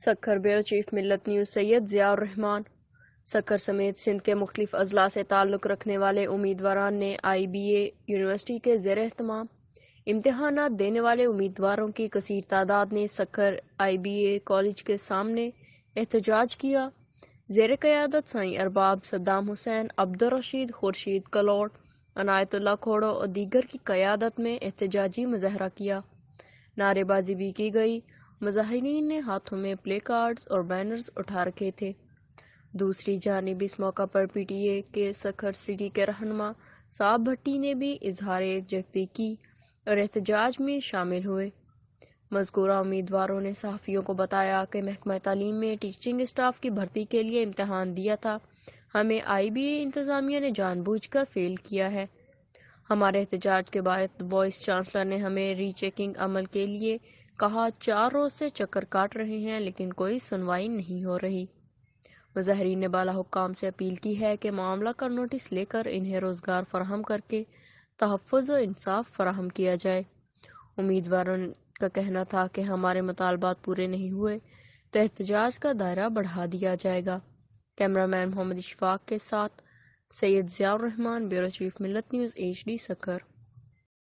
سکھر بیوروچیف ملت نیوز سید ضیاء سکھر سمیت سندھ کے مختلف اضلاع سے تعلق رکھنے والے امیدواران نے IBA یونیورسٹی کے زیر اہتمام امتحانات دینے والے امیدواروں کی کثیر تعداد نے سکھر IBA کالج کے سامنے احتجاج کیا۔ زیر قیادت سائیں ارباب، صدام حسین، عبدالرشید، خورشید کلوڑ، عنایت اللہ کھوڑو اور دیگر کی قیادت میں احتجاجی مظاہرہ کیا۔ نعرے بازی بھی کی گئی۔ مظاہرین نے ہاتھوں میں پلے کارڈز اور بینرز اٹھا رکھے تھے۔ دوسری جانب اس موقع پر PTA کے سکھر سٹی کے رہنما صاحب بھٹی نے بھی اظہار یکجہتی کی اور احتجاج میں شامل ہوئے۔ مذکورہ امیدواروں نے صحافیوں کو بتایا کہ محکمہ تعلیم میں ٹیچنگ اسٹاف کی بھرتی کے لیے امتحان دیا تھا، ہمیں IBA انتظامیہ نے جان بوجھ کر فیل کیا ہے۔ ہمارے احتجاج کے بعد وائس چانسلر نے ہمیں ری چیکنگ عمل کے لیے کہا۔ 4 روز سے چکر کاٹ رہے ہیں لیکن کوئی سنوائی نہیں ہو رہی۔ مظاہرین نے بالا حکام سے اپیل کی ہے کہ معاملہ کا نوٹس لے کر انہیں روزگار فراہم کر کے تحفظ و انصاف فراہم کیا جائے۔ امیدواروں کا کہنا تھا کہ ہمارے مطالبات پورے نہیں ہوئے تو احتجاج کا دائرہ بڑھا دیا جائے گا۔ کیمرہ مین محمد اشفاق کے ساتھ سید ضیاء الرحمن، بیوروچیف ملت نیوز HD سکھر۔